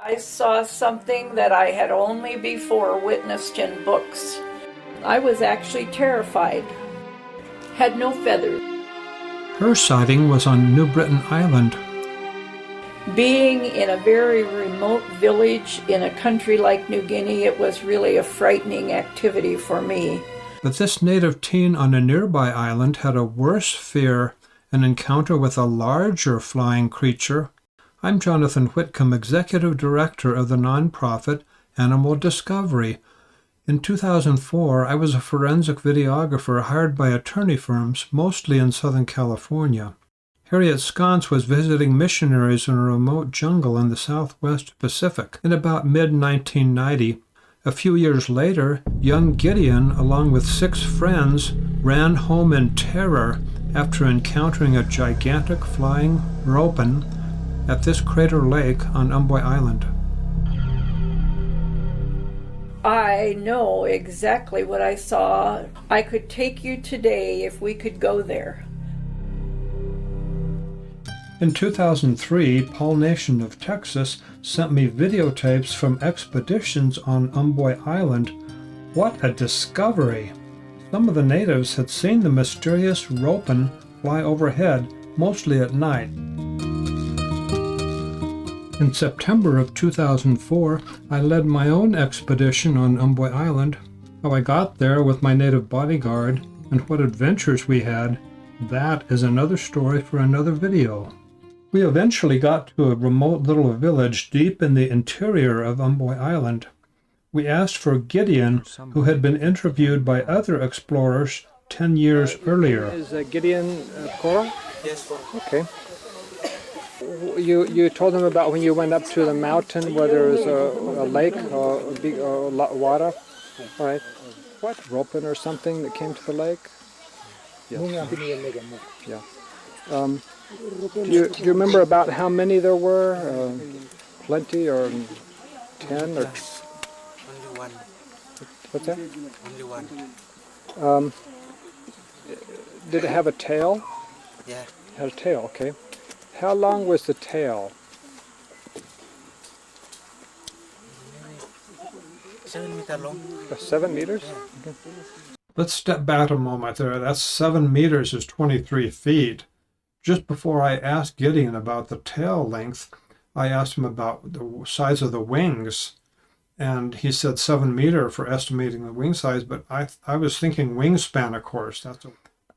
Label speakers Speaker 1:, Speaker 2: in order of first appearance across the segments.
Speaker 1: I saw something that I had only before witnessed in books. I was actually terrified. Had no feathers.
Speaker 2: Her sighting was on New Britain Island.
Speaker 1: Being in a very remote village in a country like New Guinea, it was really a frightening activity for me.
Speaker 2: But this native teen on a nearby island had a worse fear, an encounter with a larger flying creature. I'm Jonathan Whitcomb, Executive Director of the nonprofit Animal Discovery. In 2004, I was a forensic videographer hired by attorney firms, mostly in Southern California. Harriet Sconce was visiting missionaries in a remote jungle in the Southwest Pacific in about mid-1990. A few years later, young Gideon, along with 6 friends, ran home in terror after encountering a gigantic flying ropen at this crater lake on Umboi Island.
Speaker 1: I know exactly what I saw. I could take you today if we could go there.
Speaker 2: In 2003, Paul Nation of Texas sent me videotapes from expeditions on Umboi Island. What a discovery! Some of the natives had seen the mysterious ropen fly overhead, mostly at night. In September of 2004, I led my own expedition on Umboi Island. How I got there with my native bodyguard and what adventures we had, that is another story for another video. We eventually got to a remote little village deep in the interior of Umboi Island. We asked for Gideon, who had been interviewed by other explorers 10 years earlier.
Speaker 3: Is Gideon Cora?
Speaker 4: Yes, Cora.
Speaker 3: Okay. You told them about when you went up to the mountain where there was a lake or a big water. All right. What? Ropen or something that came to the lake? Yes. Yeah. Do you remember about how many there were? Plenty or 10 or?
Speaker 4: Only one.
Speaker 3: What's that?
Speaker 4: Only one.
Speaker 3: Did it have a tail?
Speaker 4: Yeah.
Speaker 3: It had a tail. Okay. How long was the tail?
Speaker 4: 7 meters long.
Speaker 3: 7 meters?
Speaker 4: Yeah.
Speaker 3: Okay.
Speaker 2: Let's step back a moment there. That's 7 meters is 23 feet. Just before I asked Gideon about the tail length, I asked him about the size of the wings. And he said 7 meter for estimating the wing size, but I was thinking wingspan, of course.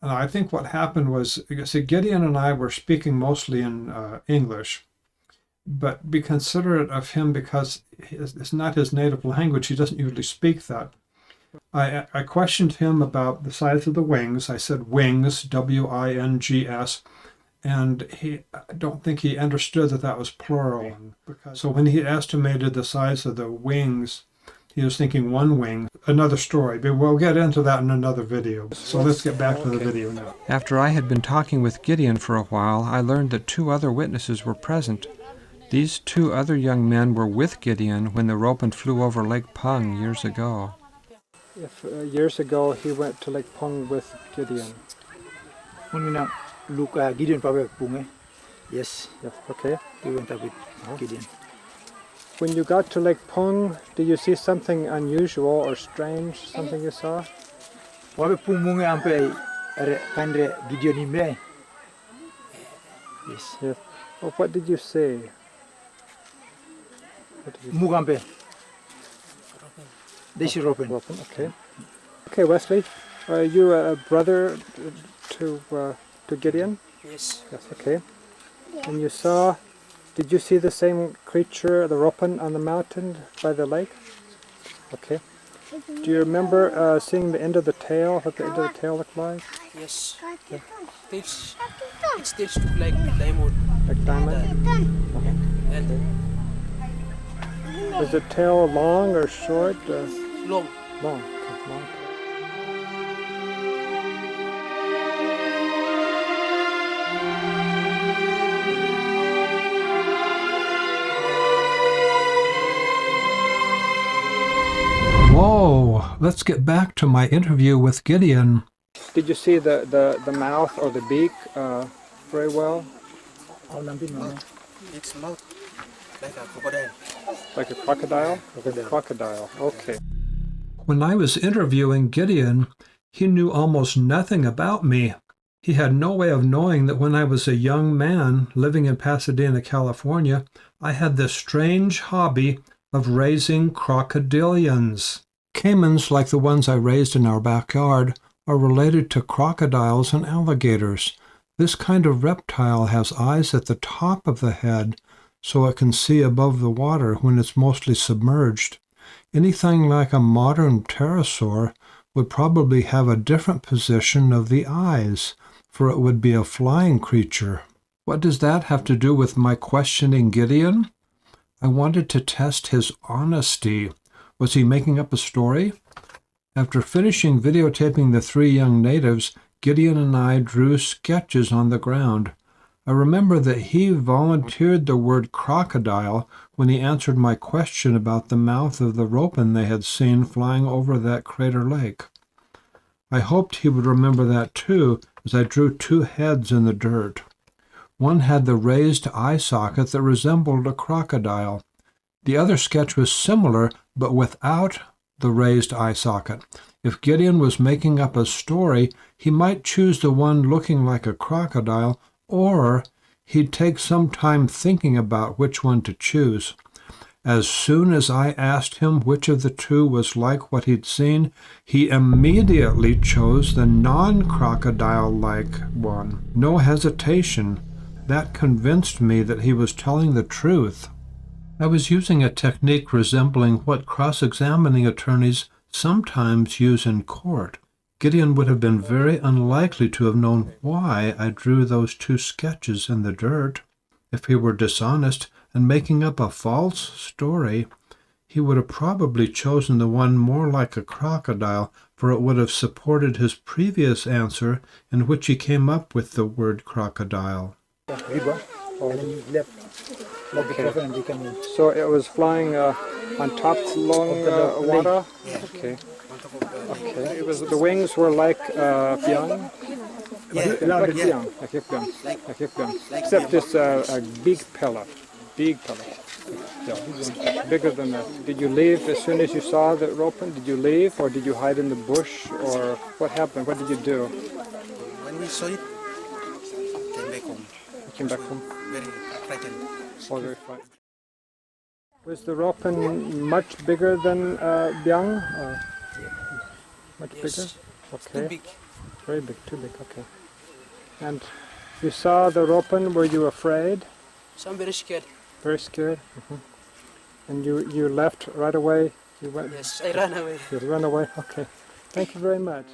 Speaker 2: And I think what happened was, see, Gideon and I were speaking mostly in English, but be considerate of him because it's not his native language. He doesn't usually speak that. I questioned him about the size of the wings. I said wings, W-I-N-G-S, and I don't think he understood that was plural. So when he estimated the size of the wings, he was thinking one wing. Another story, but we'll get into that in another video. So let's get back to the video now. After I had been talking with Gideon for a while, I learned that 2 other witnesses were present. These 2 other young men were with Gideon when the ropen flew over Lake Pung years ago.
Speaker 3: Years ago, he went to Lake Pung with Gideon.
Speaker 5: Gideon Papua New Yes.
Speaker 3: Yes. Okay.
Speaker 5: We went up with Gideon.
Speaker 3: When you got to Lake Pung, did you see something unusual or strange? Something you saw?
Speaker 5: Papua Pung ampe kandre Gideon imre. Yes.
Speaker 3: Yes. Well, what did you see?
Speaker 5: Mugampe. This is ropen.
Speaker 3: Okay. Okay, Wesley, are you a brother to Gideon?
Speaker 4: Yes.
Speaker 3: Yes. Okay. And you saw? Did you see the same creature, the ropen, on the mountain by the lake? Okay. Do you remember seeing the end of the tail? What the end of the tail looked like?
Speaker 4: Yes. Yeah. It still look like diamond.
Speaker 3: Like diamond?
Speaker 4: And
Speaker 3: Is the tail long or short?
Speaker 4: long.
Speaker 3: Long. Okay, long.
Speaker 2: Whoa, let's get back to my interview with Gideon.
Speaker 3: Did you see the mouth or the beak very well?
Speaker 4: Its mouth like a crocodile.
Speaker 3: Like a crocodile? Crocodile. Okay.
Speaker 2: When I was interviewing Gideon, he knew almost nothing about me. He had no way of knowing that when I was a young man living in Pasadena, California, I had this strange hobby of raising crocodilians. Caimans, like the ones I raised in our backyard, are related to crocodiles and alligators. This kind of reptile has eyes at the top of the head, so it can see above the water when it's mostly submerged. Anything like a modern pterosaur would probably have a different position of the eyes, for it would be a flying creature. What does that have to do with my questioning Gideon? I wanted to test his honesty. Was he making up a story? After finishing videotaping the 3 young natives, Gideon and I drew sketches on the ground. I remember that he volunteered the word crocodile when he answered my question about the mouth of the ropin they had seen flying over that crater lake. I hoped he would remember that too, as I drew 2 heads in the dirt. One had the raised eye socket that resembled a crocodile. The other sketch was similar, but without the raised eye socket. If Gideon was making up a story, he might choose the one looking like a crocodile, or he'd take some time thinking about which one to choose. As soon as I asked him which of the 2 was like what he'd seen, he immediately chose the non-crocodile-like one. No hesitation. That convinced me that he was telling the truth. I was using a technique resembling what cross-examining attorneys sometimes use in court. Gideon would have been very unlikely to have known why I drew those 2 sketches in the dirt. If he were dishonest and making up a false story, he would have probably chosen the one more like a crocodile, for it would have supported his previous answer in which he came up with the word crocodile.
Speaker 5: River, and then you left. Let the prophet and they can.
Speaker 3: So it was flying on top along water? Okay. Okay. It was, the wings were like piang? Like piang. Like piang. Except it's a big pellet. Big pellet. Yeah. Bigger than that. Did you leave as soon as you saw the ropin? Did you leave, or did you hide in the bush, or what happened? What did you do?
Speaker 4: When we saw it, came back home.
Speaker 3: You came back home?
Speaker 4: Very frightened.
Speaker 3: Oh, very frightened. Was the ropin much bigger than biang? Much bigger? Okay.
Speaker 4: Too big.
Speaker 3: Very big, too big, okay. And you saw the ropin, were you afraid?
Speaker 4: So I'm very scared.
Speaker 3: Very scared? And you left right away? You went?
Speaker 4: Yes, I ran away.
Speaker 3: You ran away? Okay. Thank you very much.